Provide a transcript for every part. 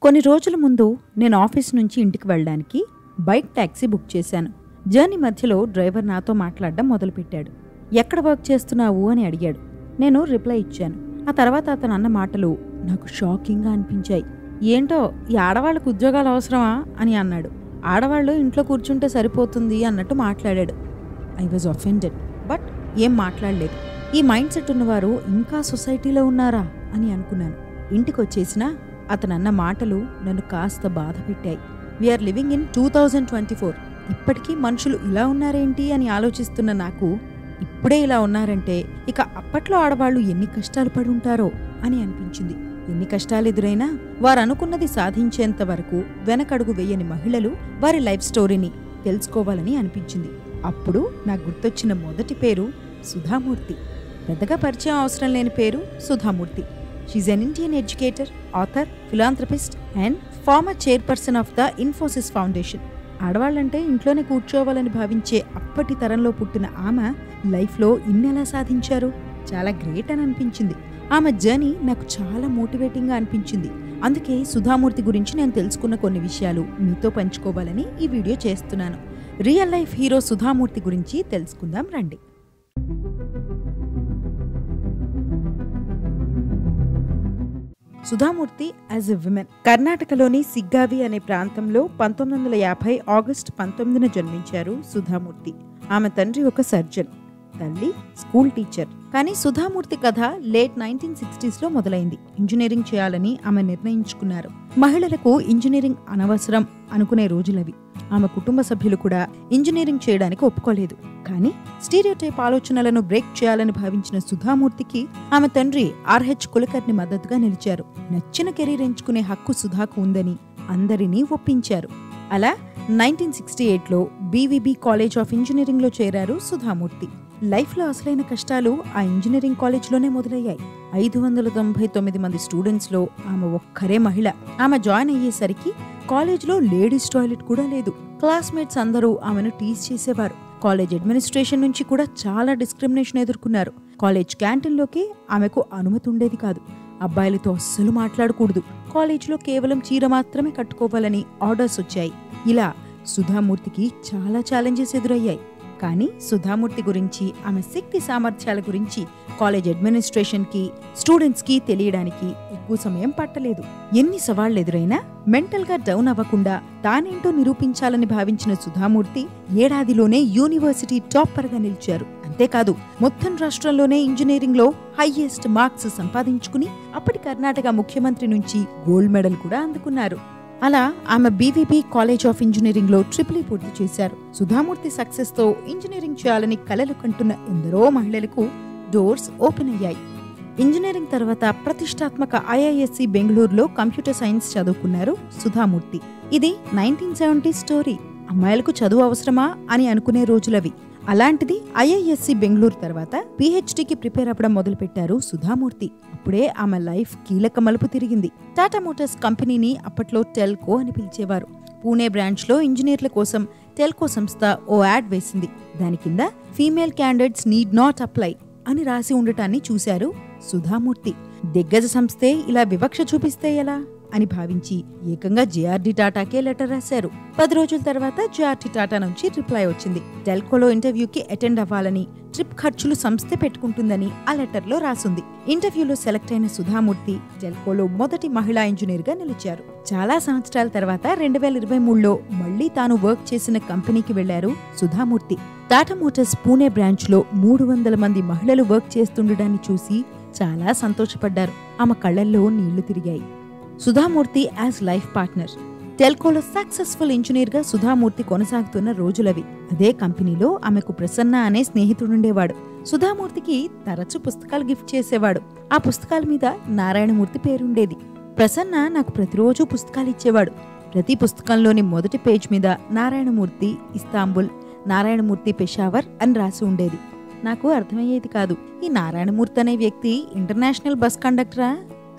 కొన్ని రోజుల ముందు నేను ఆఫీస్ నుంచి ఇంటికి వెళ్ళడానికి బైక్ ట్యాక్సీ బుక్ చేశాను. జర్నీ మధ్యలో డ్రైవర్ నాతో మాట్లాడడం మొదలుపెట్టాడు. ఎక్కడ వర్క్ చేస్తున్నావు అని అడిగాడు. నేను రిప్లై ఇచ్చాను. ఆ తర్వాత అతను అన్న మాటలు నాకు షాకింగ్గా అనిపించాయి. ఏంటో ఈ ఆడవాళ్ళకు ఉద్యోగాలు అవసరమా అని అన్నాడు. ఆడవాళ్ళు ఇంట్లో కూర్చుంటే సరిపోతుంది అన్నట్టు మాట్లాడాడు. ఐ వాజ్ అఫెండెడ్, బట్ ఏం మాట్లాడలేదు. ఈ మైండ్ సెట్ ఉన్నవారు ఇంకా సొసైటీలో ఉన్నారా అని అనుకున్నాను. ఇంటికి వచ్చేసినా అతనన్న మాటలు నన్ను కాస్త బాధ పెట్టాయి. We are living in 2024. ఇప్పటికీ మనుషులు ఇలా ఉన్నారేంటి అని ఆలోచిస్తున్న నాకు ఇప్పుడే ఇలా ఉన్నారంటే ఇక అప్పట్లో ఆడవాళ్లు ఎన్ని కష్టాలు పడి ఉంటారో అని అనిపించింది. ఎన్ని కష్టాలు ఎదురైనా వారు అనుకున్నది సాధించేంత వరకు వెనకడుగు వేయని మహిళలు వారి లైఫ్ స్టోరీని తెలుసుకోవాలని అనిపించింది. అప్పుడు నాకు గుర్తొచ్చిన మొదటి పేరు సుధామూర్తి. పెద్దగా పరిచయం అవసరం లేని పేరు Sudha Murthy. She an Indian educator, author, philanthropist and former chairperson of the Infosys foundation. ఆడవాళ్లంటే ఇంట్లోనే కూర్చోవాలని భావించే అప్పటి తరంలో పుట్టిన ఆమె లైఫ్లో ఇన్నెలా సాధించారు? చాలా గ్రేట్ అని అనిపించింది. ఆమె జర్నీ నాకు చాలా మోటివేటింగ్గా అనిపించింది. అందుకే సుధామూర్తి గురించి నేను తెలుసుకున్న కొన్ని విషయాలు మీతో పంచుకోవాలని ఈ వీడియో చేస్తున్నాను. రియల్ లైఫ్ హీరో సుధామూర్తి గురించి తెలుసుకుందాం రండి. సుధామూర్తి యాజ్ ఎ విమెన్ కర్ణాటకలోని సిగ్గావి అనే ప్రాంతంలో 1950 ఆగస్టు 19న జన్మించారు సుధామూర్తి. ఆమె తండ్రి ఒక సర్జన్, తల్లి స్కూల్ టీచర్. కానీ సుధామూర్తి కథ లేట్ 1960s మొదలైంది. ఇంజనీరింగ్ చేయాలని ఆమె నిర్ణయించుకున్నారు. మహిళలకు ఇంజనీరింగ్ అనవసరం అనుకునే రోజులవి. ఆమె కుటుంబ సభ్యులు కూడా ఇంజనీరింగ్ చేయడానికి ఒప్పుకోలేదు. కానీ స్టీరియోటైప్ ఆలోచనలను బ్రేక్ చేయాలని భావించిన సుధామూర్తికి ఆమె తండ్రి ఆర్హెచ్ కులకర్ణి మద్దతుగా నిలిచారు. నచ్చిన కెరీర్ ఎంచుకునే హక్కు సుధాకు ఉందని అందరినీ ఒప్పించారు. అలా 1968లో బీవీబీ కాలేజ్ ఆఫ్ ఇంజనీరింగ్లో చేరారు సుధామూర్తి. లైఫ్లో అసలైన కష్టాలు ఆ ఇంజనీరింగ్ కాలేజ్లోనే మొదలయ్యాయి. 599 మంది స్టూడెంట్స్లో ఆమె ఒక్కరే మహిళ. ఆమె జాయిన్ అయ్యేసరికి కాలేజ్లో లేడీస్ టాయిలెట్ కూడా లేదు. క్లాస్మేట్స్ అందరూ ఆమెను టీజ్ చేసేవారు. కాలేజ్ అడ్మినిస్ట్రేషన్ నుంచి కూడా చాలా డిస్క్రిమినేషన్ ఎదుర్కొన్నారు. కాలేజ్ క్యాంటీన్లోకి ఆమెకు అనుమతి ఉండేది కాదు. అబ్బాయిలతో అస్సలు మాట్లాడకూడదు. కాలేజ్లో కేవలం చీర మాత్రమే కట్టుకోవాలని ఆర్డర్స్ వచ్చాయి. ఇలా సుధామూర్తికి చాలా ఛాలెంజెస్ ఎదురయ్యాయి. కానీ సుధామూర్తి గురించి, ఆమె శక్తి సామర్థ్యాల గురించి కాలేజ్ అడ్మినిస్ట్రేషన్కి, స్టూడెంట్స్కి తెలియడానికి ఎక్కువ సమయం పట్టలేదు. ఎన్ని సవాళ్లు ఎదురైనా మెంటల్గా డౌన్ అవ్వకుండా తానేంటో నిరూపించాలని భావించిన సుధామూర్తి ఏడాదిలోనే యూనివర్సిటీ టాపర్గా నిలిచారు. అంతేకాదు మొత్తం రాష్ట్రంలోనే ఇంజనీరింగ్లో హైయెస్ట్ మార్క్స్ సంపాదించుకుని అప్పటి కర్ణాటక ముఖ్యమంత్రి నుంచి గోల్డ్ మెడల్ కూడా అందుకున్నారు. అలా ఆమె బీవీబీ కాలేజ్ ఆఫ్ ఇంజనీరింగ్లో ట్రిపుల్ పూర్తి చేశారు. సుధామూర్తి సక్సెస్తో ఇంజనీరింగ్ చేయాలని కలలు కంటున్న ఎందరో మహిళలకు డోర్స్ ఓపెన్ అయ్యాయి. ఇంజనీరింగ్ తర్వాత ప్రతిష్టాత్మక ఐఐఎస్సి బెంగళూరులో కంప్యూటర్ సైన్స్ చదువుకున్నారు సుధామూర్తి. ఇది 1970s స్టోరీ. అమ్మాయిలకు చదువు అవసరమా అని అనుకునే రోజులవి. అలాంటిది ఐఐఎస్సి బెంగళూరు తర్వాత పిహెచ్డికి ప్రిపేర్ అవ్వడం మొదలుపెట్టారు సుధామూర్తి. అప్పుడే ఆమె లైఫ్ కీలక మలుపు తిరిగింది. టాటా మోటార్స్ కంపెనీని అప్పట్లో టెల్కో అని పిలిచేవారు. పూణే బ్రాంచ్లో ఇంజనీర్ల కోసం టెల్కో సంస్థ ఓ యాడ్ వేసింది. దాని కింద female candidates need not apply అని రాసి ఉండటాన్ని చూశారు సుధామూర్తి. దిగ్గజ సంస్థే ఇలా వివక్ష చూపిస్తే ఎలా అని భావించి ఏకంగా జేఆర్డీ టాటాకే లెటర్ రాశారు. 10 రోజుల తర్వాత జేఆర్డీ టాటా నుంచి రిప్లై వచ్చింది. టెల్కోలో ఇంటర్వ్యూకి అటెండ్ అవ్వాలని, ట్రిప్ ఖర్చులు సంస్థే పెట్టుకుంటుందని ఆ లెటర్లో రాసుంది. ఇంటర్వ్యూలో సెలెక్ట్ అయిన సుధామూర్తి టెల్కోలో మొదటి మహిళా ఇంజనీర్గా నిలిచారు. చాలా సంవత్సరాల తర్వాత 2023లో మళ్లీ తాను వర్క్ చేసిన కంపెనీకి వెళ్లారు సుధామూర్తి. టాటా మోటార్స్ పూణే బ్రాంచ్లో 300 మంది మహిళలు వర్క్ చేస్తుండడాన్ని చూసి చాలా సంతోషపడ్డారు. ఆమె కళ్లల్లో నీళ్లు తిరిగాయి. Sudha Murthy as life partner. టెల్కోలో సక్సెస్ఫుల్ ఇంజనీర్గా సుధామూర్తి కొనసాగుతున్న రోజులవి. అదే కంపెనీలో ఆమెకు ప్రసన్న అనే స్నేహితుడుండేవాడు. సుధామూర్తికి తరచు పుస్తకాలు గిఫ్ట్ చేసేవాడు. ఆ పుస్తకాల మీద నారాయణమూర్తి పేరుండేది. ప్రసన్న నాకు ప్రతిరోజు పుస్తకాలు ఇచ్చేవాడు. ప్రతి పుస్తకంలోని మొదటి పేజ్ మీద నారాయణమూర్తి ఇస్తాంబుల్, నారాయణమూర్తి పెషావర్ అని రాసి ఉండేది. నాకు అర్థమయ్యేది కాదు. ఈ నారాయణమూర్తి అనే వ్యక్తి ఇంటర్నేషనల్ బస్ కండక్టరా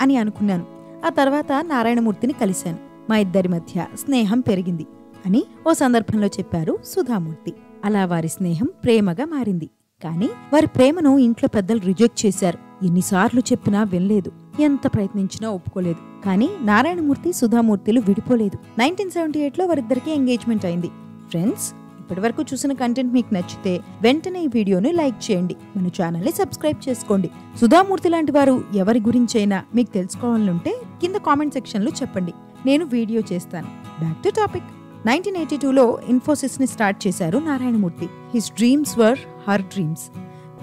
అని అనుకున్నాను. ఆ తర్వాత నారాయణమూర్తిని కలిశాను. మా ఇద్దరి మధ్య స్నేహం పెరిగింది అని ఓ సందర్భంలో చెప్పారు సుధామూర్తి. అలా వారి స్నేహం ప్రేమగా మారింది. కానీ వారి ప్రేమను ఇంట్లో పెద్దలు రిజెక్ట్ చేశారు. ఎన్నిసార్లు చెప్పినా వినలేదు. ఎంత ప్రయత్నించినా ఒప్పుకోలేదు. కానీ నారాయణమూర్తి సుధామూర్తిలు విడిపోలేదు. 1978లో వారిద్దరికీ ఎంగేజ్మెంట్ అయింది. ఫ్రెండ్స్, ఇప్పటివరకు చూసిన కంటెంట్ మీకు నచ్చితే వెంటనే ఈ వీడియోని లైక్ చేయండి, మన ఛానల్ని సబ్స్క్రైబ్ చేసుకోండి. సుధామూర్తి లాంటి వారు ఎవరి గురించైనా మీకు తెలుసుకోవాలనుంటే కింద కామెంట్ సెక్షన్లో చెప్పండి, నేను వీడియో చేస్తాను. Back to topic. 1982లో ఇన్ఫోసిస్ ని స్టార్ట్ చేశారు Narayana Murthy. His dreams were her dreams.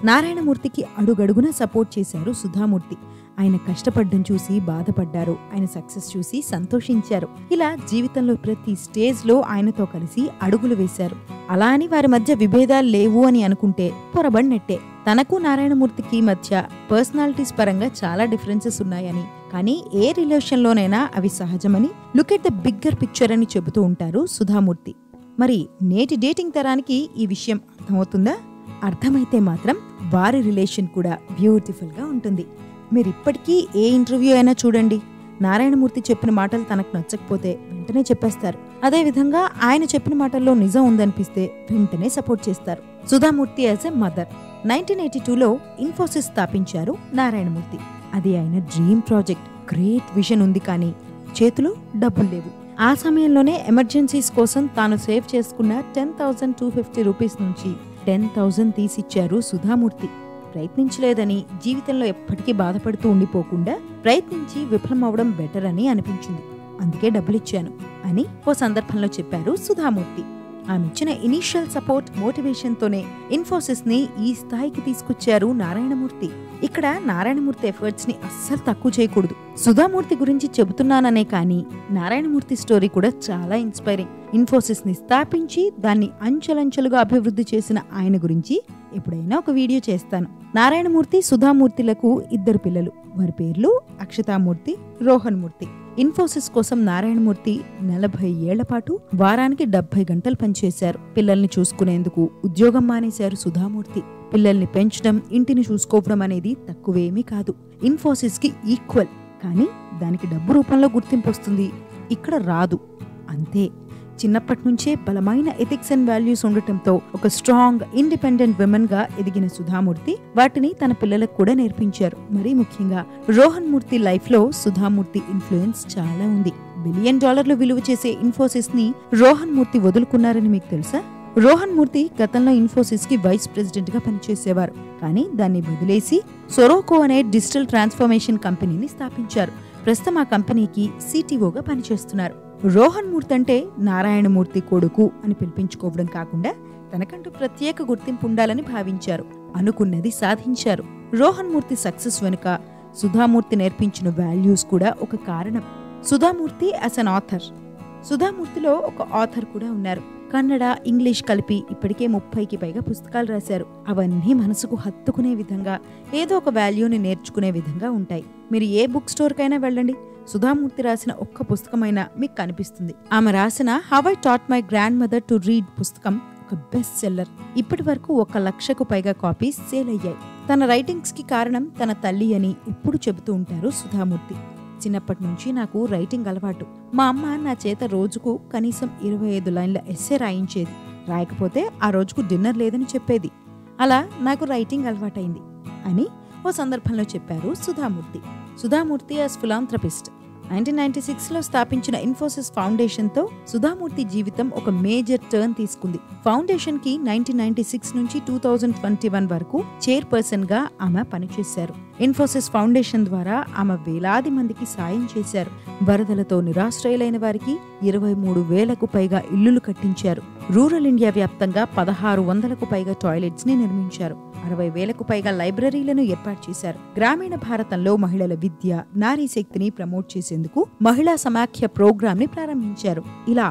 నారాయణమూర్తికి అడుగడుగునా సపోర్ట్ చేశారు సుధామూర్తి. ఆయన కష్టపడ్డం చూసి బాధపడ్డారు, ఆయన సక్సెస్ చూసి సంతోషించారు. ఇలా జీవితంలో ప్రతి స్టేజ్ లో ఆయనతో కలిసి అడుగులు వేశారు. అలా అని వారి మధ్య విభేదాలు లేవు అని అనుకుంటే పొరబడినట్టే. తనకు నారాయణమూర్తికి మధ్య పర్సనాలిటీస్ పరంగా చాలా డిఫరెన్సెస్ ఉన్నాయని, కానీ ఏ రిలేషన్లోనైనా అవి సహజమని, look at the bigger picture అని చెబుతూ ఉంటారు సుధామూర్తి. మరి నేటి డేటింగ్ తరానికి ఈ విషయం అర్థమవుతుందా? అర్థమైతే మాత్రం వారి రిలేషన్ కూడా బ్యూటిఫుల్ గా ఉంటుంది. మీరు ఇప్పటికీ ఏ ఇంటర్వ్యూ అయినా చూడండి, నారాయణమూర్తి చెప్పిన మాటలు తనకు నచ్చకపోతే వెంటనే చెప్పేస్తారు. అదే విధంగా ఆయన చెప్పిన మాటల్లో నిజం ఉందనిపిస్తే వెంటనే సపోర్ట్ చేస్తారు. Sudha Murthy as a mother. 1982లో ఇన్ఫోసిస్ స్థాపించారు నారాయణమూర్తి. అది ఆయన డ్రీమ్ ప్రాజెక్ట్. గ్రేట్ విజన్ ఉంది, కానీ చేతిలో డబ్బులు లేవు. ఆ సమయంలోనే ఎమర్జెన్సీస్ కోసం తాను సేవ్ చేసుకున్న 10,250 రూపీస్ నుంచి 10,000 తీసిచ్చారు సుధామూర్తి. ప్రయత్నించలేదని, జీవితంలో ఎప్పటికీ బాధపడుతూ ఉండిపోకుండా ప్రయత్నించి విఫలమవడం బెటర్ అని అనిపించింది, అందుకే డబ్బులిచ్చాను అని ఓ సందర్భంలో చెప్పారు సుధామూర్తి. ఆమె ఇచ్చిన ఇనీషియల్ సపోర్ట్, మోటివేషన్ తోనే ఇన్ఫోసిస్ ని ఈ స్థాయికి తీసుకొచ్చారు నారాయణమూర్తి. ఇక్కడ నారాయణమూర్తి ఎఫర్ట్స్ ని అస్సలు తక్కువ చేయకూడదు. సుధామూర్తి గురించి చెబుతున్నాననే కానీ నారాయణమూర్తి స్టోరీ కూడా చాలా ఇన్స్పైరింగ్. ఇన్ఫోసిస్ ని స్థాపించి దాన్ని అంచెలంచెలుగా అభివృద్ధి చేసిన ఆయన గురించి ఎప్పుడైనా ఒక వీడియో చేస్తాను. నారాయణమూర్తి సుధామూర్తిలకు 2 పిల్లలు. వారి పేర్లు అక్షతామూర్తి, రోహన్ మూర్తి. ఇన్ఫోసిస్ కోసం నారాయణమూర్తి 40 ఏళ్ల పాటు వారానికి 70 గంటలు పనిచేశారు. పిల్లల్ని చూసుకునేందుకు ఉద్యోగం మానేశారు సుధామూర్తి. పిల్లల్ని పెంచడం, ఇంటిని చూసుకోవడం అనేది తక్కువేమీ కాదు. ఇన్ఫోసిస్ కి ఈక్వల్. కానీ దానికి డబ్బు రూపంలో గుర్తింపు వస్తుంది, ఇక్కడ రాదు, అంతే. చిన్నప్పటి నుంచే బలమైన ఎథిక్స్ అండ్ వాల్యూస్ ఉండటంతో ఒక స్ట్రాంగ్, ఇండిపెండెంట్ విమెన్ గా ఎదిగిన సుధామూర్తి వాటిని తన పిల్లలకు కూడా నేర్పించారు. మరీ ముఖ్యంగా రోహన్ మూర్తి లైఫ్ లో సుధామూర్తి ఇన్ఫ్లుయెన్స్ చాలా ఉంది. $1 బిలియన్ విలువ చేసే ఇన్ఫోసిస్ ని రోహన్ మూర్తి వదులుకున్నారని మీకు తెలుసా? రోహన్ మూర్తి గతంలో ఇన్ఫోసిస్ కి వైస్ ప్రెసిడెంట్ గా పనిచేసేవారు. కానీ దాన్ని వదిలేసి సొరోకో అనే డిజిటల్ ట్రాన్స్ఫర్మేషన్ కంపెనీని స్థాపించారు. ప్రస్తుతం ఆ కంపెనీకి సిటిఓగా పనిచేస్తున్నారు. రోహన్ మూర్తి అంటే నారాయణమూర్తి కొడుకు అని పిలిపించుకోవడం కాకుండా తనకంటూ ప్రత్యేక గుర్తింపు ఉండాలని భావించారు. అనుకున్నది సాధించారు. రోహన్ మూర్తి సక్సెస్ వెనుక సుధామూర్తి నేర్పించిన వాల్యూస్ కూడా ఒక కారణం. Sudha Murthy as an author. సుధామూర్తిలో ఒక ఆథర్ కూడా ఉన్నారు. కన్నడ, ఇంగ్లీష్ కలిపి ఇప్పటికే 30కి పైగా పుస్తకాలు రాశారు. అవన్నీ మనసుకు హత్తుకునే విధంగా, ఏదో ఒక వాల్యూని నేర్చుకునే విధంగా ఉంటాయి. మీరు ఏ బుక్ స్టోర్ కైనా వెళ్ళండి, సుధామూర్తి రాసిన ఒక్క పుస్తకమైనా మీకు కనిపిస్తుంది. ఆమె రాసిన how I taught my grandmother to read పుస్తకం ఒక బెస్ట్ సెల్లర్. ఇప్పటి వరకు 1 లక్షకు పైగా కాపీస్ సేల్ అయ్యాయి. తన రైటింగ్స్ కి కారణం తన తల్లి అని ఎప్పుడు చెబుతూ ఉంటారు సుధామూర్తి. చిన్నప్పటి నుంచి నాకు రైటింగ్ అలవాటు. మా అమ్మ నా చేత రోజుకు కనీసం 25 లైన్ల ఎస్సే రాయించేది. రాయకపోతే ఆ రోజుకు డిన్నర్ లేదని చెప్పేది. అలా నాకు రైటింగ్ అలవాటైంది అని ఓ సందర్భంలో చెప్పారు సుధామూర్తి. Sudha Murthy as philanthropist. 1996లో స్థాపించిన ఇన్ఫోసిస్ ఫౌండేషన్ తో సుధామూర్తి జీవితం ఒక మేజర్ టర్న్ తీసుకుంది. ఫౌండేషన్ కి 1996 నుంచి 2021 వరకు చైర్పర్సన్ గా ఆమె పనిచేశారు. ఇన్ఫోసిస్ ఫౌండేషన్ ద్వారా ఆమె వేలాది మందికి సాయం చేశారు. వరదలతో నిరాశ్రయులైన వారికి 23,000కు పైగా ఇళ్లులు కట్టించారు. రూరల్ ఇండియా వ్యాప్తంగా 1,600కు పైగా టాయిలెట్స్ ని నిర్మించారు. 60,000కు పైగా లైబ్రరీలను ఏర్పాటు చేశారు. గ్రామీణ భారతంలో మహిళల విద్య, నారీ శక్తిని ప్రమోట్ చేసేందుకు మహిళా సమాఖ్య ప్రోగ్రామ్ ని ప్రారంభించారు. ఇలా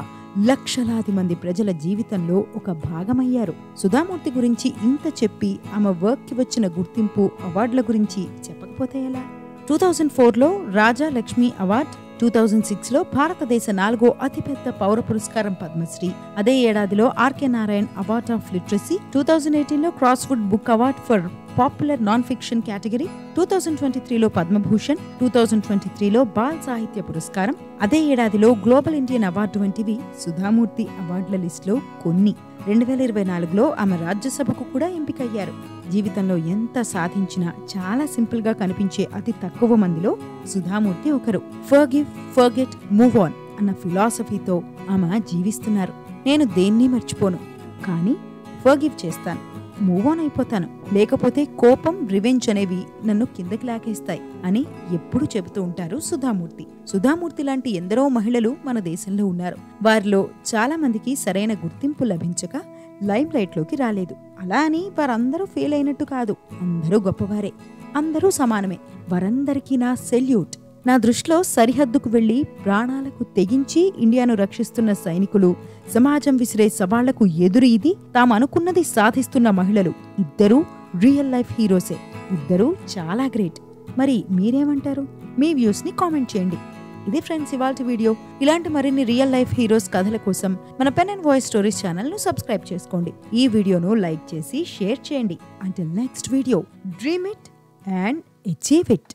లక్షలాది మంది ప్రజల జీవితంలో ఒక భాగమయ్యారు. సుధామూర్తి గురించి ఇంత చెప్పి ఆమె వర్క్ కి వచ్చిన గుర్తింపు, అవార్డుల గురించి చెప్పకపోతే ఎలా? 2004లో రాజా లక్ష్మి అవార్డ్, 2006లో భారతదేశ 4వ అతిపెద్ద పౌర పురస్కారం పద్మశ్రీ, అదే ఏడాదిలో R K Narayan award of literacy, 2018లో Crossword book award for popular non fiction category, 2023లో పద్మభూషణ్, 2023లో బాల్ సాహిత్య పురస్కారం, అదే ఏడాదిలో గ్లోబల్ ఇండియన్ అవార్డు వంటివి సుధామూర్తి అవార్డుల లిస్టులో కొన్ని. 2024లో ఆమె రాజ్యసభకు కూడా ఎంపికయ్యారు. జీవితంలో ఎంత సాధించినా చాలా సింపుల్ గా కనిపించే అతి తక్కువ మందిలో సుధామూర్తి ఒకరు. ఫర్గివ్, ఫర్గెట్, మూవ్ ఆన్ అన్న ఫిలాసఫీతో ఆమె జీవిస్తున్నారు. నేను దేన్ని మర్చిపోను, కానీ ఫర్గివ్ చేస్తాను, మూవ్ ఆన్ అయిపోతాను, లేకపోతే కోపం, రివెంజ్ అనేవి నన్ను కిందకి లాగేస్తాయి అని ఎప్పుడు చెబుతూ ఉంటారు సుధామూర్తి. సుధామూర్తి లాంటి ఎందరో మహిళలు మన దేశంలో ఉన్నారు. వారిలో చాలా మందికి సరైన గుర్తింపు లభించక లైమ్ లైట్ లోకి రాలేదు. అలా అని వారందరూ ఫెయిల్ అయినట్టు కాదు. అందరూ గొప్పవారే, అందరూ సమానమే. వారందరికీ నా సెల్యూట్. నా దృష్టిలో సరిహద్దుకు వెళ్లి ప్రాణాలకు తెగించి ఇండియాను రక్షిస్తున్న సైనికులు, సమాజం విసిరే సవాళ్లకు ఎదురు ఇది తాము అనుకున్నది సాధిస్తున్న మహిళలు ఇద్దరూ రియల్ లైఫ్ హీరోసే. ఇద్దరూ చాలా గ్రేట్. మరి మీరేమంటారు? మీ వ్యూస్ ని కామెంట్ చేయండి. ఇది ఫ్రెండ్స్ ఇవాల్టి వీడియో. ఇలాంటి మరిన్ని రియల్ లైఫ్ హీరోస్ కథల కోసం మన pen and voice stories channel ను సబ్స్క్రైబ్ చేసుకోండి. ఈ వీడియోను లైక్ చేసి షేర్ చేయండి. Until next video, dream it and achieve it.